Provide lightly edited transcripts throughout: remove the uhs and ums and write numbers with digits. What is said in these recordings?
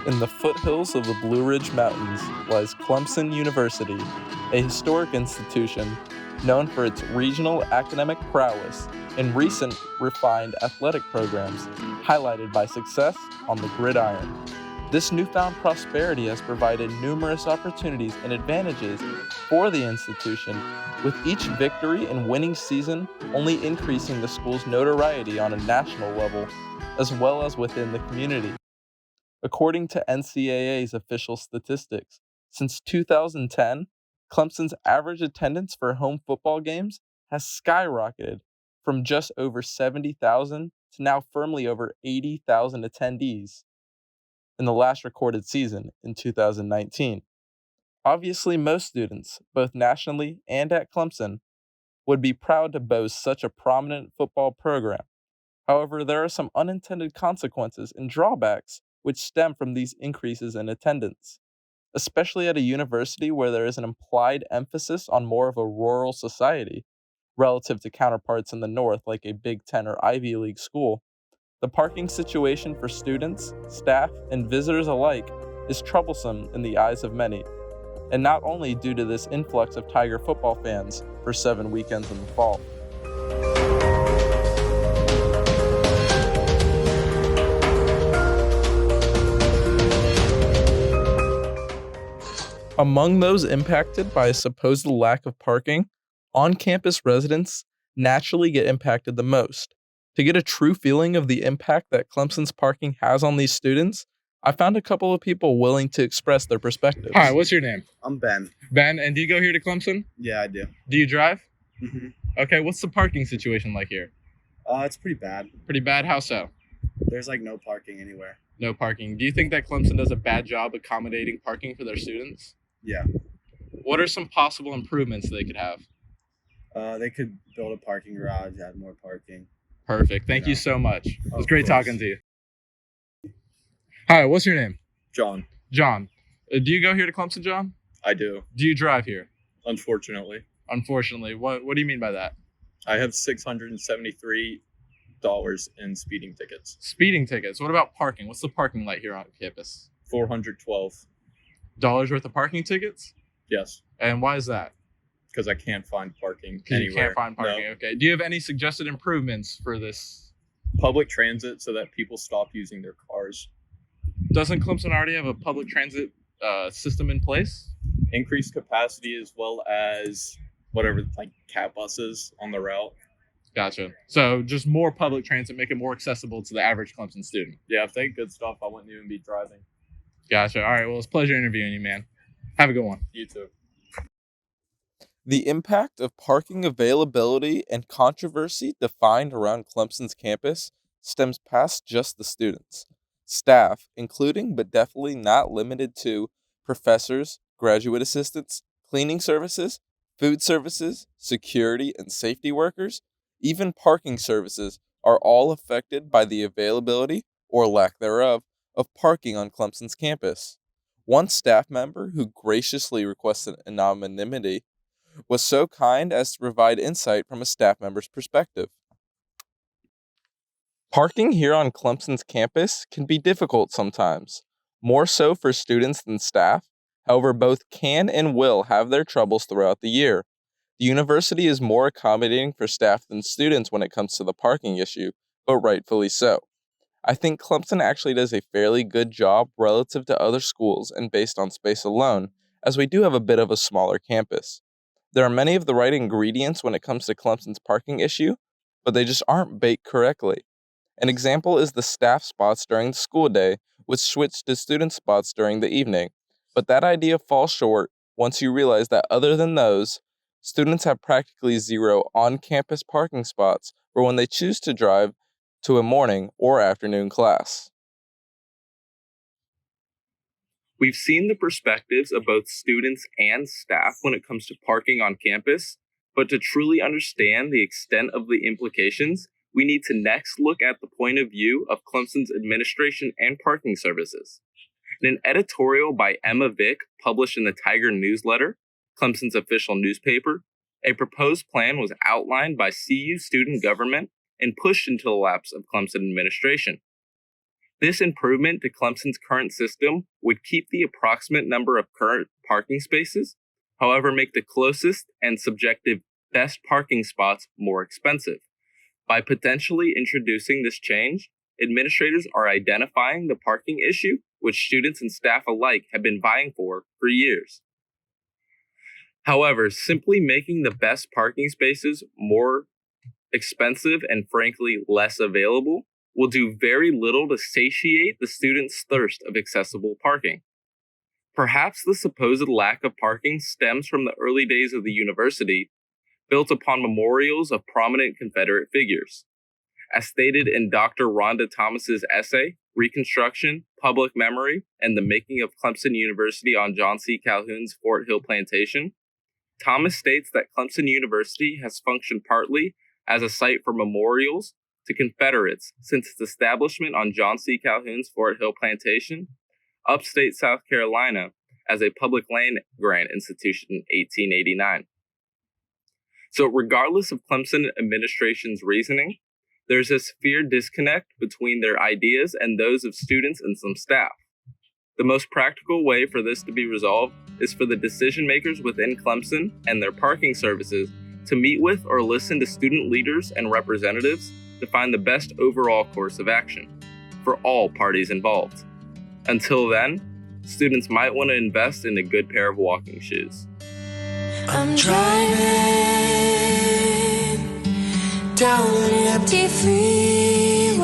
In the foothills of the Blue Ridge Mountains lies Clemson University, a historic institution known for its regional academic prowess and recent refined athletic programs highlighted by success on the gridiron. This newfound prosperity has provided numerous opportunities and advantages for the institution, with each victory and winning season only increasing the school's notoriety on a national level, as well as within the community. According to NCAA's official statistics, since 2010, Clemson's average attendance for home football games has skyrocketed from just over 70,000 to now firmly over 80,000 attendees in the last recorded season in 2019. Obviously, most students, both nationally and at Clemson, would be proud to boast such a prominent football program. However, there are some unintended consequences and drawbacks which stem from these increases in attendance, especially at a university where there is an implied emphasis on more of a rural society relative to counterparts in the North like a Big Ten or Ivy League school. The parking situation for students, staff, and visitors alike is troublesome in the eyes of many, and not only due to this influx of Tiger football fans for 7 weekends in the fall. Among those impacted by a supposed lack of parking, on-campus residents naturally get impacted the most. To get a true feeling of the impact that Clemson's parking has on these students, I found a couple of people willing to express their perspectives. Hi, what's your name? I'm Ben. Ben, and do you go here to Clemson? Yeah, I do. Do you drive? Mm-hmm. Okay, what's the parking situation like here? It's pretty bad. Pretty bad? How so? There's no parking anywhere. No parking. Do you think that Clemson does a bad job accommodating parking for their students? Yeah. What are some possible improvements they could have? They could build a parking garage, add more parking. Perfect. Thank you so much. It was great talking to you. Hi, what's your name? John. John. Do you go here to Clemson, John? I do. Do you drive here? Unfortunately. Unfortunately. What do you mean by that? I have $673 in speeding tickets. Speeding tickets. What about parking? What's the parking like here on campus? $412. Dollars worth of parking tickets? Yes. And why is that? Because I can't find parking Because anywhere. you can't find parking. No. Okay. Do you have any suggested improvements for this? Public transit so that people stop using their cars. Doesn't Clemson already have a public transit system in place? Increased capacity as well as whatever, cat buses on the route. Gotcha. So just more public transit, make it more accessible to the average Clemson student. Yeah, if they had good stuff, I wouldn't even be driving. Gotcha. All right. Well, it's a pleasure interviewing you, man. Have a good one. You too. The impact of parking availability and controversy defined around Clemson's campus stems past just the students. Staff, including but definitely not limited to professors, graduate assistants, cleaning services, food services, security and safety workers, even parking services are all affected by the availability, or lack thereof, of parking on Clemson's campus. One staff member who graciously requested anonymity was so kind as to provide insight from a staff member's perspective. Parking here on Clemson's campus can be difficult sometimes, more so for students than staff. However, both can and will have their troubles throughout the year. The university is more accommodating for staff than students when it comes to the parking issue, but rightfully so. I think Clemson actually does a fairly good job relative to other schools and based on space alone, as we do have a bit of a smaller campus. There are many of the right ingredients when it comes to Clemson's parking issue, but they just aren't baked correctly. An example is the staff spots during the school day, which switch to student spots during the evening. But that idea falls short once you realize that other than those, students have practically zero on-campus parking spots for when they choose to drive to a morning or afternoon class. We've seen the perspectives of both students and staff when it comes to parking on campus, but to truly understand the extent of the implications, we need to next look at the point of view of Clemson's administration and parking services. In an editorial by Emma Vick published in the Tiger newsletter, Clemson's official newspaper, a proposed plan was outlined by CU student government and pushed into the laps of Clemson administration. This improvement to Clemson's current system would keep the approximate number of current parking spaces, however, make the closest and subjective best parking spots more expensive. By potentially introducing this change, administrators are identifying the parking issue which students and staff alike have been vying for years. However, simply making the best parking spaces more expensive and frankly less available will do very little to satiate the students' thirst of accessible parking. Perhaps the supposed lack of parking stems from the early days of the university, built upon memorials of prominent Confederate figures. As stated in Dr. Rhonda Thomas's essay, Reconstruction, Public Memory, and the Making of Clemson University on John C. Calhoun's Fort Hill Plantation, Thomas states that Clemson University has functioned partly as a site for memorials to Confederates since its establishment on John C. Calhoun's Fort Hill Plantation, upstate South Carolina, as a public land grant institution in 1889. So regardless of Clemson administration's reasoning, there's a severe disconnect between their ideas and those of students and some staff. The most practical way for this to be resolved is for the decision makers within Clemson and their parking services to meet with or listen to student leaders and representatives to find the best overall course of action for all parties involved. Until then, students might want to invest in a good pair of walking shoes. I'm driving down an empty freeway,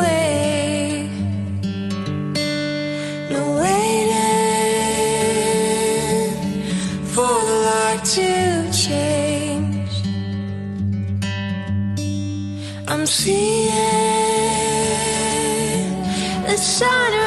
no waiting for the light to change. I'm seeing the sun